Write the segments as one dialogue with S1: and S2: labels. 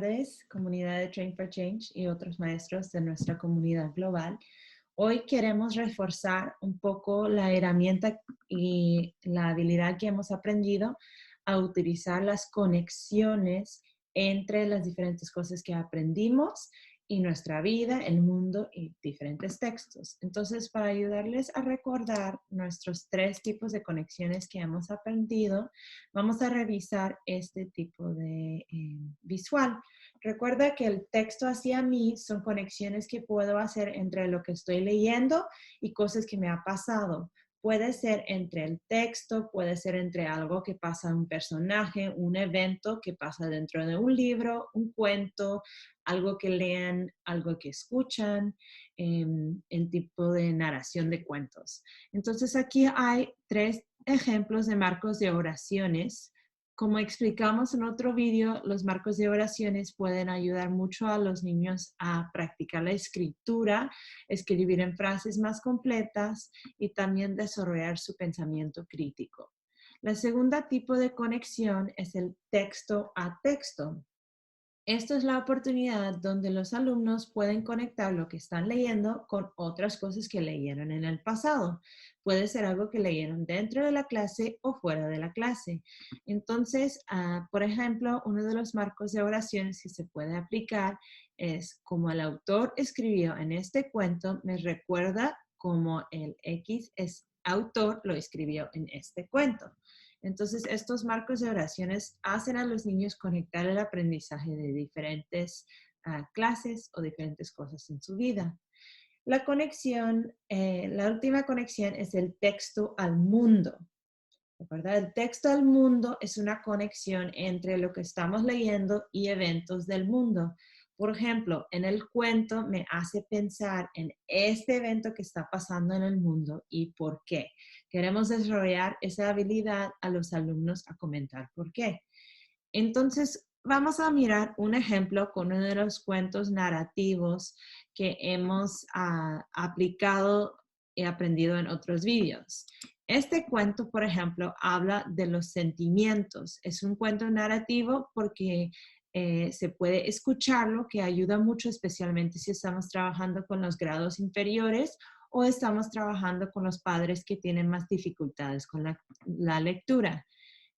S1: tardes, comunidad de Train for Change y otros maestros de nuestra comunidad global. Hoy queremos reforzar un poco la herramienta y la habilidad que hemos aprendido a utilizar las conexiones entre las diferentes cosas que aprendimos y nuestra vida, el mundo y diferentes textos. Entonces, para ayudarles a recordar nuestros 3 tipos de conexiones que hemos aprendido, vamos a revisar este tipo de visual. Recuerda que el texto hacia mí son conexiones que puedo hacer entre lo que estoy leyendo y cosas que me ha pasado. Puede ser entre el texto, puede ser entre algo que pasa en un personaje, un evento que pasa dentro de un libro, un cuento, algo que lean, algo que escuchan, el tipo de narración de cuentos. Entonces aquí hay 3 ejemplos de marcos de oraciones. Como explicamos en otro vídeo, los marcos de oraciones pueden ayudar mucho a los niños a practicar la escritura, escribir en frases más completas y también desarrollar su pensamiento crítico. La segunda tipo de conexión es el texto a texto. Esto es la oportunidad donde los alumnos pueden conectar lo que están leyendo con otras cosas que leyeron en el pasado. Puede ser algo que leyeron dentro de la clase o fuera de la clase. Entonces, por ejemplo, uno de los marcos de oraciones que se puede aplicar es como el autor escribió en este cuento, me recuerda como el X es autor lo escribió en este cuento. Entonces, estos marcos de oraciones hacen a los niños conectar el aprendizaje de diferentes clases o diferentes cosas en su vida. La conexión, la última conexión es el texto al mundo. ¿Verdad? El texto al mundo es una conexión entre lo que estamos leyendo y eventos del mundo. Por ejemplo, en el cuento me hace pensar en este evento que está pasando en el mundo y por qué. Queremos desarrollar esa habilidad a los alumnos a comentar por qué. Entonces, vamos a mirar un ejemplo con uno de los cuentos narrativos que hemos aplicado y aprendido en otros vídeos. Este cuento, por ejemplo, habla de los sentimientos. Es un cuento narrativo porque se puede escucharlo, que ayuda mucho, especialmente si estamos trabajando con los grados inferiores o estamos trabajando con los padres que tienen más dificultades con la lectura.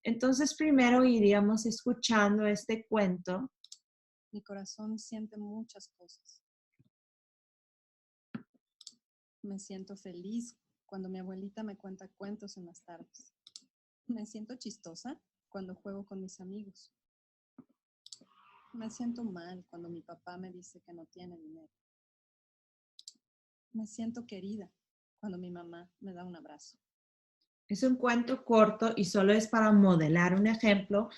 S1: Entonces, primero iríamos escuchando este cuento.
S2: Mi corazón siente muchas cosas. Me siento feliz cuando mi abuelita me cuenta cuentos en las tardes. Me siento chistosa cuando juego con mis amigos. Me siento mal cuando mi papá me dice que no tiene dinero. Me siento querida cuando mi mamá me da un abrazo.
S1: Es un cuento corto y solo es para modelar un ejemplo,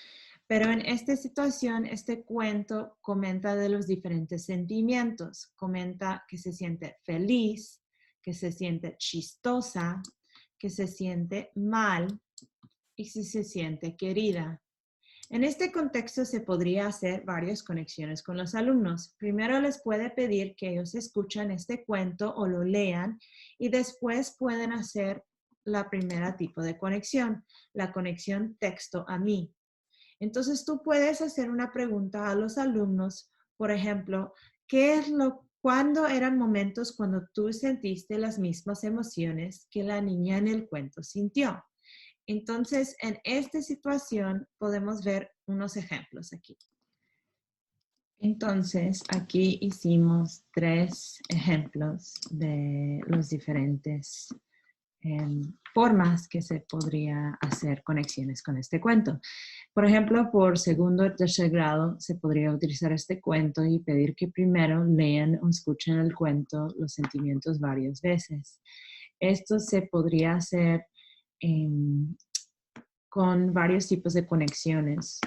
S1: pero en esta situación, este cuento comenta de los diferentes sentimientos. Comenta que se siente feliz, que se siente chistosa, que se siente mal y que se siente querida. En este contexto se podría hacer varias conexiones con los alumnos. Primero les puede pedir que ellos escuchen este cuento o lo lean y después pueden hacer la primera tipo de conexión, la conexión texto a mí. Entonces tú puedes hacer una pregunta a los alumnos, por ejemplo, ¿cuándo eran momentos cuando tú sentiste las mismas emociones que la niña en el cuento sintió? Entonces, en esta situación podemos ver unos ejemplos aquí. Entonces, aquí hicimos 3 ejemplos de los diferentes formas que se podría hacer conexiones con este cuento. Por ejemplo, por segundo o tercer grado se podría utilizar este cuento y pedir que primero lean o escuchen el cuento, los sentimientos varias veces. Esto se podría hacer con varios tipos de conexiones.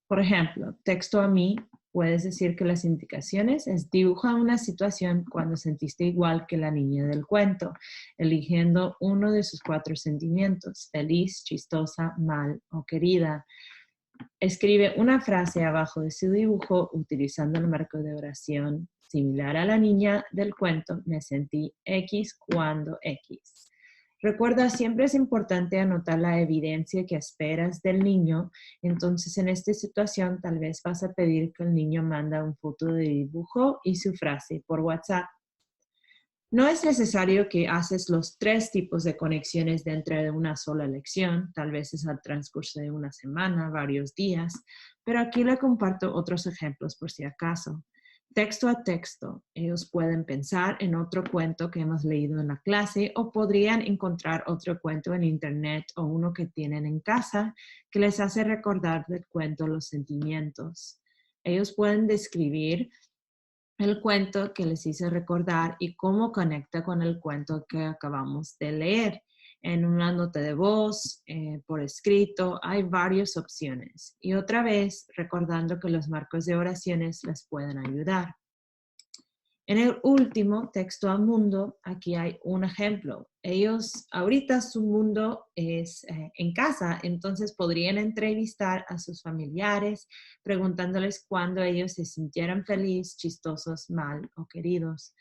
S1: Por ejemplo, texto a mí, puedes decir que las indicaciones es dibuja una situación cuando sentiste igual que la niña del cuento, eligiendo uno de sus 4 sentimientos, feliz, chistosa, mal o querida. Escribe una frase abajo de su dibujo utilizando el marco de oración similar a la niña del cuento, me sentí X cuando X. Recuerda, siempre es importante anotar la evidencia que esperas del niño. Entonces, en esta situación, tal vez vas a pedir que el niño manda una foto de dibujo y su frase por WhatsApp. No es necesario que haces los 3 tipos de conexiones dentro de una sola lección, tal vez es al transcurso de una semana, varios días, pero aquí le comparto otros ejemplos por si acaso. Texto a texto, ellos pueden pensar en otro cuento que hemos leído en la clase o podrían encontrar otro cuento en internet o uno que tienen en casa que les hace recordar del cuento los sentimientos. Ellos pueden describir el cuento que les hice recordar y cómo conecta con el cuento que acabamos de leer. En una nota de voz, por escrito, hay varias opciones. Y otra vez, recordando que los marcos de oraciones les pueden ayudar. En el último, texto al mundo, aquí hay un ejemplo. Ellos, ahorita su mundo es en casa, entonces podrían entrevistar a sus familiares preguntándoles cuándo ellos se sintieran feliz, chistosos, mal o queridos.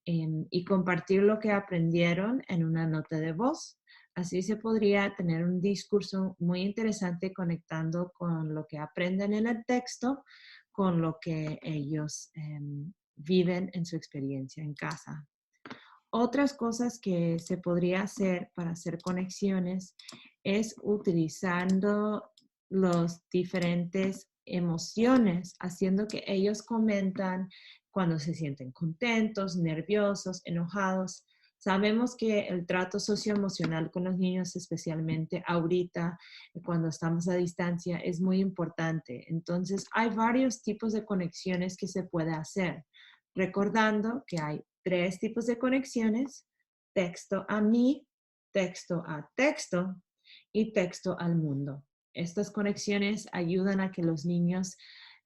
S1: Y compartir lo que aprendieron en una nota de voz. Así se podría tener un discurso muy interesante conectando con lo que aprenden en el texto, con lo que ellos viven en su experiencia en casa. Otras cosas que se podría hacer para hacer conexiones es utilizando los diferentes emociones, haciendo que ellos comentan cuando se sienten contentos, nerviosos, enojados. Sabemos que el trato socioemocional con los niños, especialmente ahorita, cuando estamos a distancia, es muy importante. Entonces, hay varios tipos de conexiones que se puede hacer, recordando que hay 3 tipos de conexiones: texto a mí, texto a texto y texto al mundo. Estas conexiones ayudan a que los niños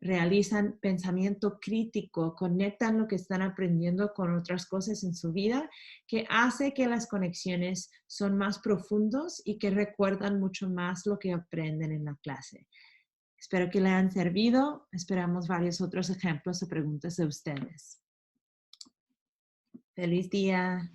S1: realizan pensamiento crítico, conectan lo que están aprendiendo con otras cosas en su vida, que hace que las conexiones son más profundos y que recuerdan mucho más lo que aprenden en la clase. Espero que le hayan servido. Esperamos varios otros ejemplos o preguntas de ustedes. Feliz día.